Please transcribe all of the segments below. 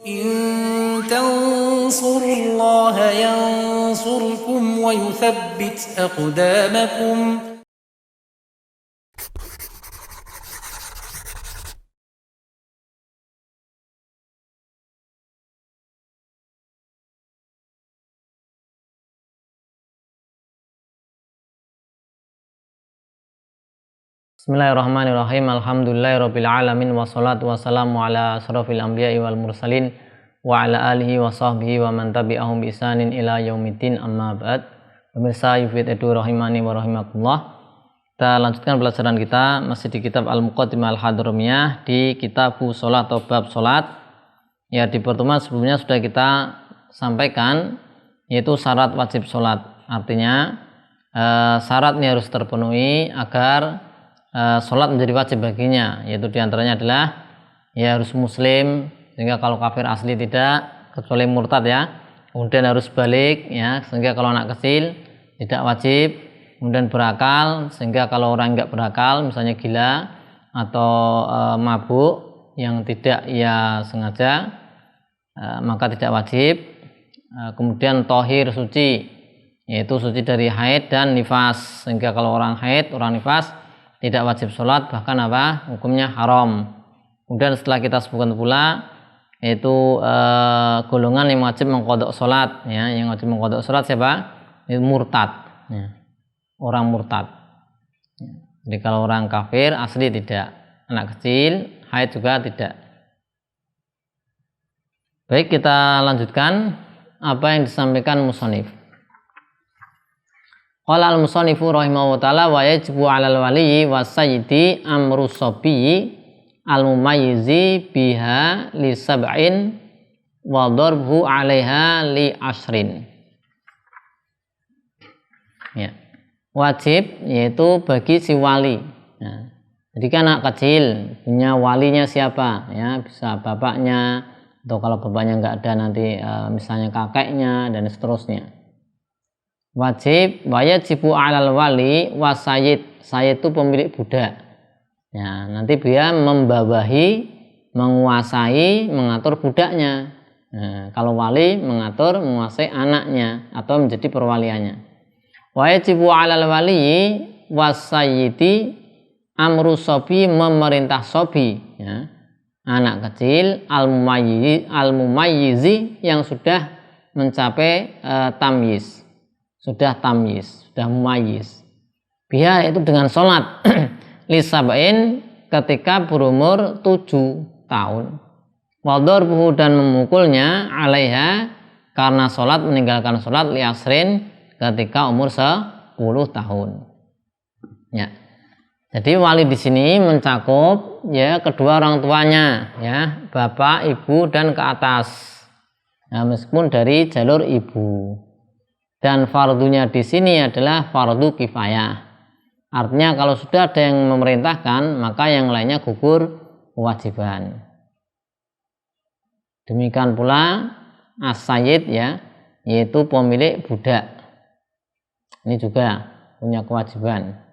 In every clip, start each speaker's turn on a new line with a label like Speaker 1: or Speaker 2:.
Speaker 1: إن تنصروا الله ينصركم ويثبت أقدامكم.
Speaker 2: Bismillahirrahmanirrahim. Alhamdulillahirabbil alamin wassalatu wassalamu ala asrofil anbiya'i wal mursalin wa ala alihi wa sahbihi wa man tabi'ahum bi ihsanin ila yaumiddin, amma ba'd. Pemirsa Yufid Edu rahimani wa rahimakumullah. Kita lanjutkan pelajaran kita masih di kitab Al-Muqaddimah Al-Hadramiyah di Kitabu Salat atau bab salat. Ya, di pertemuan sebelumnya sudah kita sampaikan yaitu syarat wajib salat. Artinya syaratnya harus terpenuhi agar sholat menjadi wajib baginya, yaitu diantaranya adalah ya harus muslim, sehingga kalau kafir asli tidak, kecuali murtad ya. Kemudian harus balik ya, sehingga kalau anak kecil tidak wajib. Kemudian berakal, sehingga kalau orang enggak berakal, misalnya gila atau mabuk yang tidak ia sengaja, maka tidak wajib. Kemudian tohir, suci, yaitu suci dari haid dan nifas, sehingga kalau orang haid, orang nifas tidak wajib sholat, bahkan hukumnya haram. Kemudian setelah kita sebutkan pula yaitu golongan yang wajib mengqadha sholat ya, yang wajib mengqadha sholat siapa? Itu murtad ya. Orang murtad ya. Jadi kalau orang kafir asli tidak, anak kecil haid juga tidak. Baik, kita lanjutkan apa yang disampaikan musannif. Qala al-musannifu rahimahullah ta'ala wa yajibu 'alal waliyyi was-sayyidi amru sabi al-mumayyizi biha li sab'in wa darbu 'alaiha li ashrin. Ya. Wajib yaitu bagi si wali. Ya. Jadi kan anak kecil punya walinya siapa? Ya, bisa bapaknya atau kalau bapaknya enggak ada nanti misalnya kakeknya dan seterusnya. Wajib wajibu alal wali wasayid, sayyid itu pemilik budak ya, nanti dia membawahi, menguasai, mengatur budaknya. Nah, kalau wali mengatur, menguasai anaknya atau menjadi perwaliannya. Wajibu alal wali wasayyidi amru sobi, memerintah sobi ya, anak kecil al-mumayyizi yang sudah mencapai tamyiz, sudah tamyiz, sudah mumayyiz. Biha itu dengan sholat lisabain ketika berumur 7 tahun. Wadorbuhu dan memukulnya alaiha karena sholat, meninggalkan sholat liasrin ketika umur 10 tahun. Ya. Jadi wali di sini mencakup ya kedua orang tuanya ya, bapak, ibu dan ke atas. Ya, meskipun dari jalur ibu. Dan fardunya di sini adalah fardu kifayah. Artinya kalau sudah ada yang memerintahkan, maka yang lainnya gugur kewajiban. Demikian pula as-sayyid ya, yaitu pemilik budak. Ini juga punya kewajiban.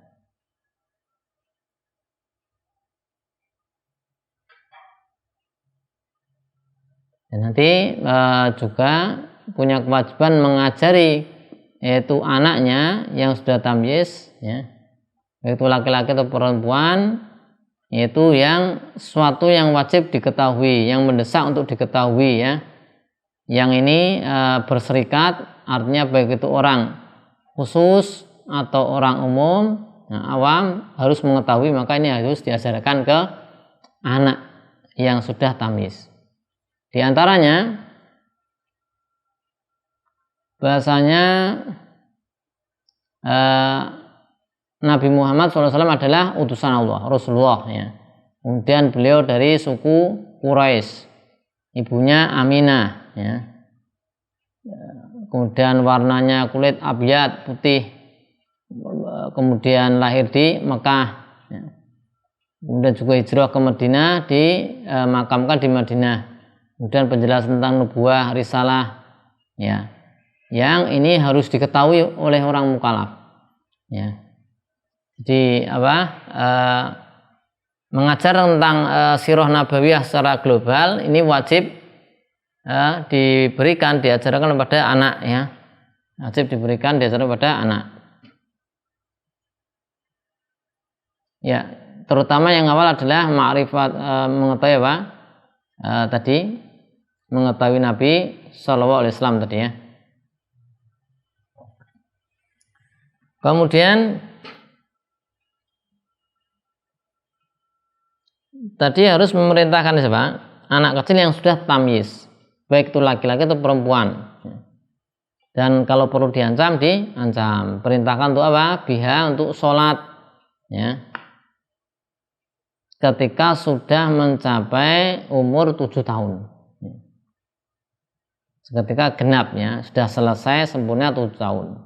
Speaker 2: Dan nanti juga punya kewajiban mengajari yaitu anaknya yang sudah tamyiz ya, yaitu laki-laki atau perempuan, yaitu yang suatu yang wajib diketahui, yang mendesak untuk diketahui ya. Yang ini berserikat, artinya baik itu orang khusus atau orang umum, awam harus mengetahui, maka ini harus diajarkan ke anak yang sudah tamyiz. Di antaranya bahasanya Nabi Muhammad SAW adalah utusan Allah, Rasulullah ya. Kemudian beliau dari suku Quraisy, ibunya Aminah ya. Kemudian warnanya kulit abyad, putih. Kemudian lahir di Mekah ya. Kemudian juga hijrah ke Madinah, dimakamkan di Madinah. Kemudian penjelasan tentang nubuah, risalah ya. Yang ini harus diketahui oleh orang mukallaf ya. Jadi mengajar tentang sirah nabawiyah secara global ini wajib diberikan, diajarkan kepada anak, ya. Wajib diberikan, diajarkan kepada anak. Ya, terutama yang awal adalah ma'rifat, mengetahui apa? Tadi mengetahui Nabi Shallallahu Alaihi Wasallam tadi, ya. Kemudian tadi harus memerintahkan siapa? Anak kecil yang sudah tamyiz, baik itu laki-laki atau perempuan. Dan kalau perlu diancam, diancam. Perintahkan untuk apa? Biha untuk sholat, ya. Ketika sudah mencapai umur 7 tahun. Ketika genap, ya, sudah selesai sempurna 7 tahun.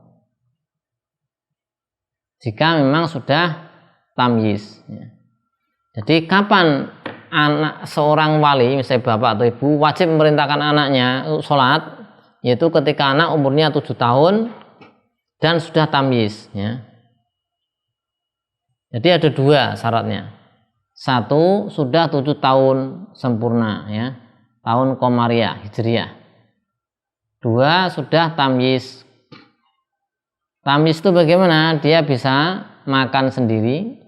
Speaker 2: Jika memang sudah tamyiz, ya. Jadi kapan anak seorang wali, misalnya bapak atau ibu, wajib memerintahkan anaknya untuk sholat, yaitu ketika anak umurnya 7 tahun dan sudah tamyiz, ya. Jadi ada 2 syaratnya. 1, sudah 7 tahun sempurna, ya, tahun Komariah Hijriah. 2, sudah tamyiz. Tamyiz itu bagaimana? Dia bisa makan sendiri,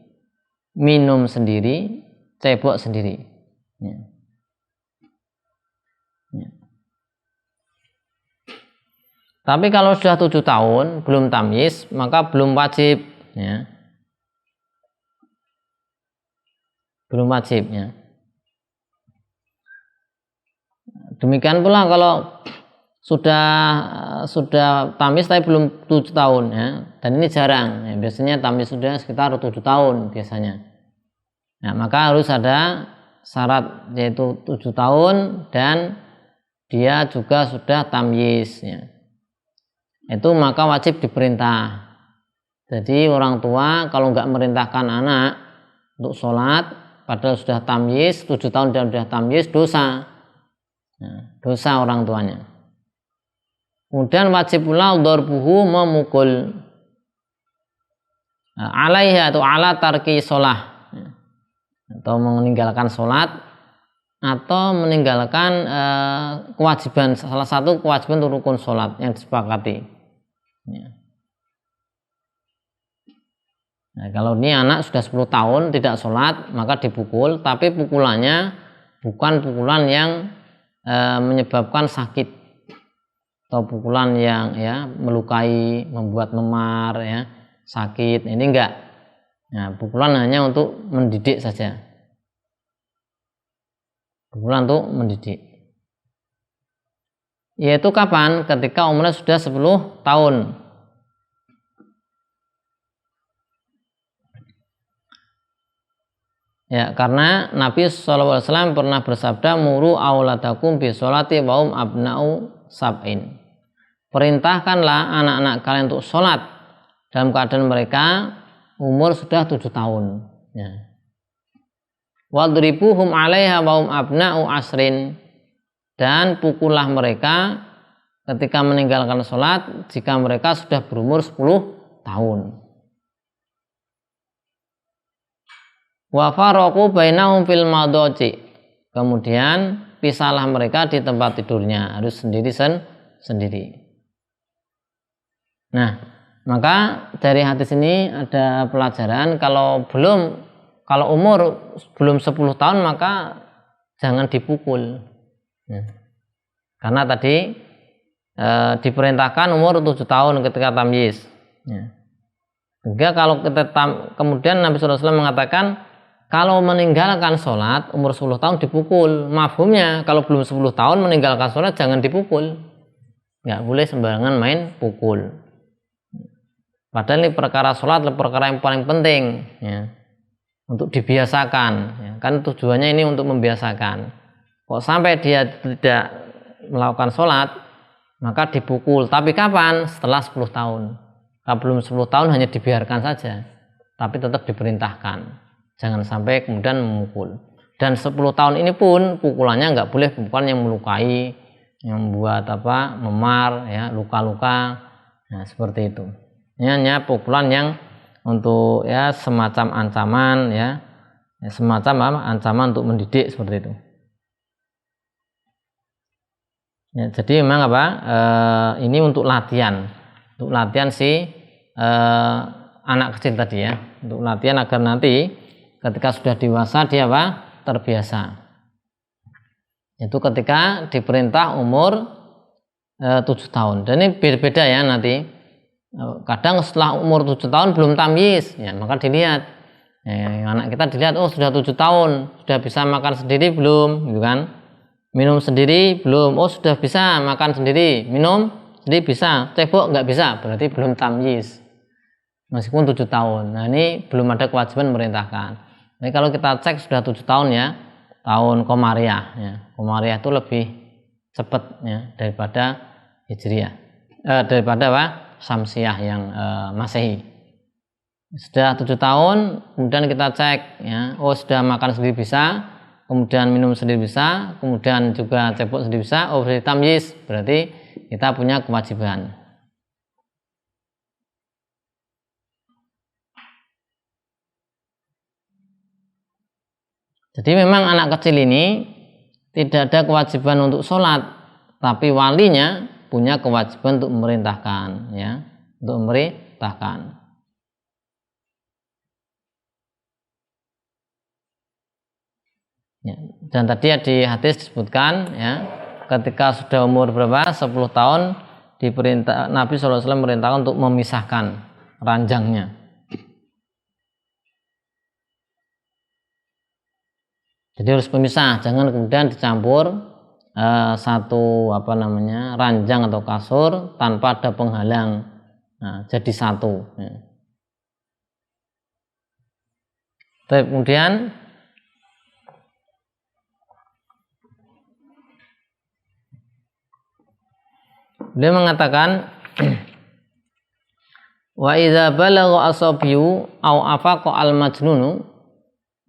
Speaker 2: minum sendiri, cebok sendiri, ya. Ya. Tapi kalau sudah 7 tahun belum tamyiz, maka belum wajib, ya. Belum wajib, ya. Demikian pula kalau sudah tamyiz tapi belum 7 tahun, ya. Dan ini jarang, ya. Biasanya tamyiz sudah sekitar 7 tahun biasanya. Ya, maka harus ada syarat, yaitu 7 tahun dan dia juga sudah tamyiz, ya. Itu maka wajib diperintah. Jadi orang tua kalau nggak merintahkan anak untuk sholat padahal sudah tamyiz, 7 tahun dan sudah tamyiz, dosa. Nah, dosa orang tuanya. Kemudian wajib pula darbuhu, memukul, alaiha atau ala tarki sholah, atau meninggalkan sholat, atau meninggalkan kewajiban, salah satu kewajiban rukun sholat yang disepakati, ya. Nah, kalau ini anak sudah 10 tahun tidak sholat, maka dipukul, tapi pukulannya bukan pukulan yang menyebabkan sakit atau pukulan yang, ya, melukai, membuat memar, ya, sakit. Ini enggak. Nah, pukulan hanya untuk mendidik saja. Pukulan untuk mendidik. Yaitu kapan? Ketika umurnya sudah 10 tahun. Ya, karena Nabi SAW pernah bersabda, muru auladakum bi sholati wa hum abna'u sab'in. Perintahkanlah anak-anak kalian untuk sholat dalam keadaan mereka umur sudah 7 tahun, ya. Wadribuhum 'alaiha wa hum abna'u asrin. Dan pukullah mereka ketika meninggalkan sholat jika mereka sudah berumur 10 tahun. Wa faraqu bainahum fil madaji. Kemudian pisahlah mereka di tempat tidurnya, harus sendiri. Nah, maka dari hadis ini ada pelajaran, kalau umur belum 10 tahun maka jangan dipukul, ya. Karena tadi diperintahkan umur 7 tahun ketika tamyiz, ya. Sehingga kalau kemudian Nabi SAW mengatakan kalau meninggalkan sholat umur 10 tahun dipukul. Mafhumnya kalau belum 10 tahun meninggalkan sholat jangan dipukul. Nggak boleh sembarangan main pukul. Padahal ini perkara sholat adalah perkara yang paling penting, ya, untuk dibiasakan, ya. Kan tujuannya ini untuk membiasakan. Kok sampai dia tidak melakukan sholat maka dipukul. Tapi kapan? Setelah 10 tahun. Kalau belum 10 tahun hanya dibiarkan saja, tapi tetap diperintahkan. Jangan sampai kemudian memukul. Dan 10 tahun ini pun pukulannya nggak boleh pukulan yang melukai, yang membuat memar, ya, luka-luka. Nah, seperti itu. Ini hanya pukulan yang untuk, ya, semacam ancaman, ya, semacam ancaman untuk mendidik, seperti itu. Ya, jadi memang apa? Ini untuk latihan si anak kecil tadi ya, untuk latihan agar nanti ketika sudah dewasa dia apa? Terbiasa. Itu ketika diperintah umur 7 tahun. Dan ini beda ya nanti. Kadang setelah umur 7 tahun belum tamyiz, ya maka dilihat. Anak kita dilihat, oh sudah 7 tahun, sudah bisa makan sendiri belum, gitu kan? Minum sendiri belum, oh sudah bisa makan sendiri, minum sendiri bisa, cebok nggak bisa, berarti belum tamyiz. Meskipun 7 tahun. Nah ini belum ada kewajiban memerintahkan. Jadi kalau kita cek sudah 7 tahun ya, tahun Komariah ya. Komariah itu lebih cepat ya daripada Hijriah. Daripada apa? Syamsiah yang Masehi. Sudah 7 tahun, kemudian kita cek ya, oh sudah makan sendiri bisa, kemudian minum sendiri bisa, kemudian juga cebok sendiri bisa, oh berarti tamyiz, berarti kita punya kewajiban. Jadi memang anak kecil ini tidak ada kewajiban untuk sholat, tapi walinya punya kewajiban untuk memerintahkan, ya, untuk memerintahkan. Ya, dan tadi di hadis disebutkan, ya, ketika sudah umur berapa? 10 tahun diperintah Nabi SAW merintahkan untuk memisahkan ranjangnya. Jadi harus pemisah, jangan kemudian dicampur satu ranjang atau kasur tanpa ada penghalang. Nah, jadi satu. Ya. Kemudian dia mengatakan wa idza balagha asabiyu au afaqa al majnunu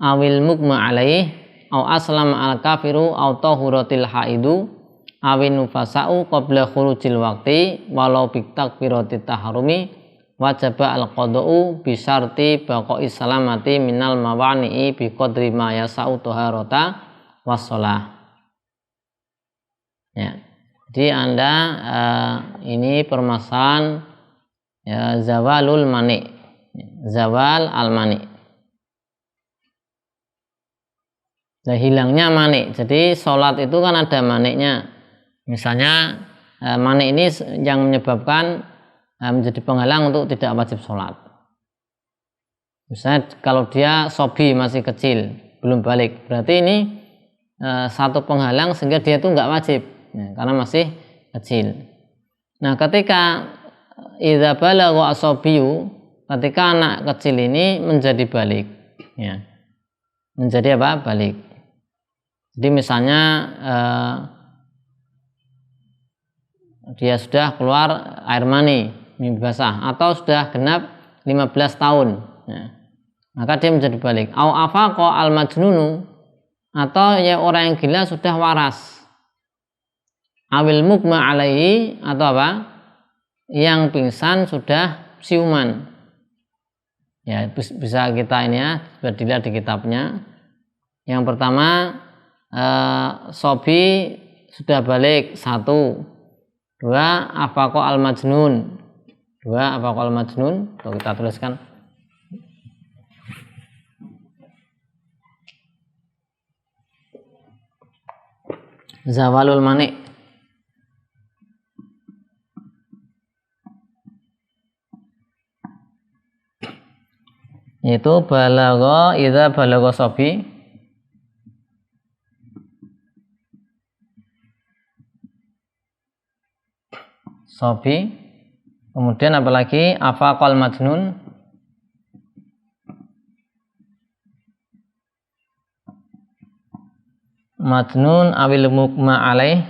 Speaker 2: awil mugma alaih au aslama al kafiru au tahuratil haidu awin nufasa'u qabla khurujil waqti walau bitakbirati taharumi wajaba al qada'u bisyarti baqa'i salamati minal mawani'i biqadri ma yasa'u taharata wassalah. Ya. Jadi Anda ini permasalahan ya, zawalul mani, zawal al mani. Nah, hilangnya manik. Jadi sholat itu kan ada maniknya. Misalnya manik ini yang menyebabkan menjadi penghalang untuk tidak wajib sholat. Misalnya kalau dia sobi masih kecil, belum balik, berarti ini satu penghalang sehingga dia itu nggak wajib, ya, karena masih kecil. Nah, ketika idza balagha asabiyu, ketika anak kecil ini menjadi balik, ya, menjadi apa? Balik. Jadi misalnya dia sudah keluar air mani, mimpi basah, atau sudah genap 15 tahun, ya, maka dia menjadi balik. Au afaqa al majnunu, atau ya orang yang gila sudah waras. Awil mugma alaihi, atau apa? Yang pingsan sudah siuman. Ya, bisa kita ini ya, dilihat di kitabnya. Yang pertama sobi sudah balik 1, 2 afaqa al majnun, 2 afaqa al majnun. Tuh, kita tuliskan zawalul mani, itu balagha idza balagha sobi, kemudian apalagi afaqal majnun, awil mugma alaih,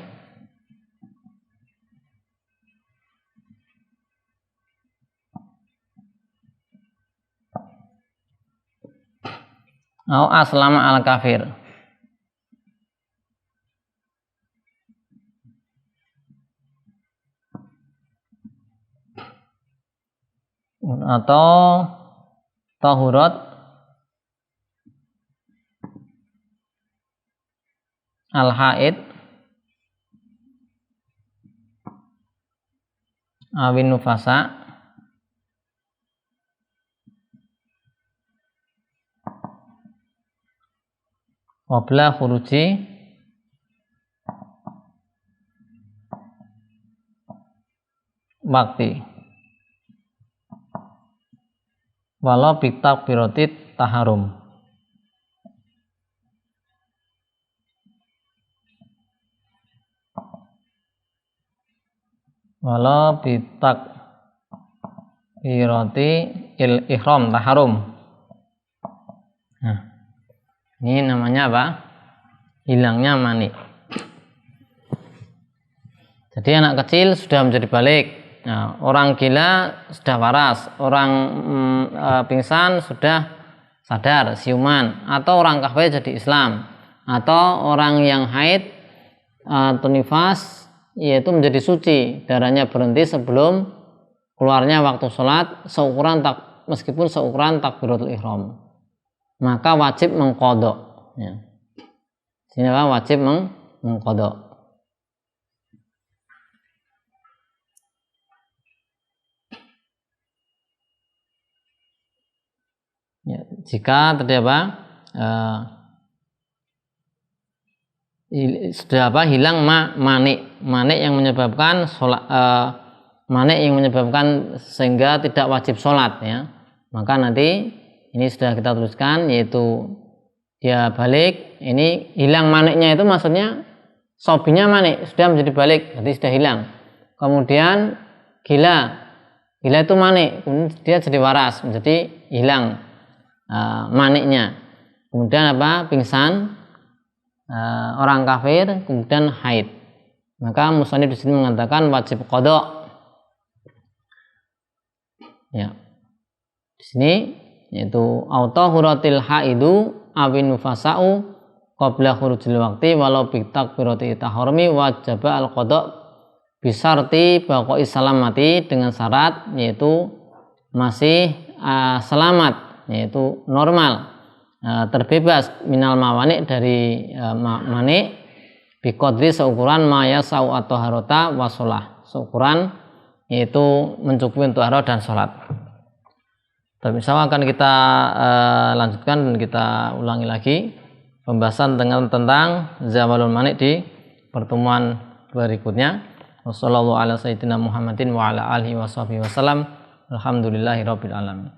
Speaker 2: au aslama al kafir, atau tahurat al haid, awin nufasa qabla khuruji wakti walau bitakbiratit taharum. Walau bitakbirati ihram taharum. Nah, ini namanya apa? Hilangnya mani. Jadi anak kecil sudah menjadi balik. Nah, orang gila sudah waras, orang pingsan sudah sadar, siuman, atau orang kafir jadi Islam, atau orang yang haid atau nifas yaitu menjadi suci, darahnya berhenti sebelum keluarnya waktu sholat meskipun seukuran takbiratul ihram, maka wajib mengqadha. Ya. Sini wajib mengqadha. Ya, jika terjadi sudah hilang manik yang menyebabkan sehingga tidak wajib sholat, ya, maka nanti ini sudah kita tuliskan, yaitu dia balik. Ini hilang maniknya itu maksudnya sobinya manik sudah menjadi balik, jadi sudah hilang. Kemudian gila itu manik, kemudian dia jadi waras, menjadi hilang maniknya. Kemudian pingsan, orang kafir, kemudian haid, maka musannif di sini mengatakan wajib qadha. Ya, di sini yaitu autahuratil haidu awin nufasa'u qabla khurujil waqti walau bi takbirati tahrimi wajaba al qadha bisarti baqai salamati, dengan syarat yaitu masih selamat, yaitu normal, terbebas minal mawani, dari manik, biqadri seukuran maya sau atau harota wasolah, seukuran yaitu mencukupi untuk harot dan sholat. Tapi insya akan kita lanjutkan dan kita ulangi lagi pembahasan tentang zawalul manik di pertemuan berikutnya. Wassallallahu ala sayyidina Muhammadin wa ala alihi washabihi wasallam. Alhamdulillahirabbil alamin.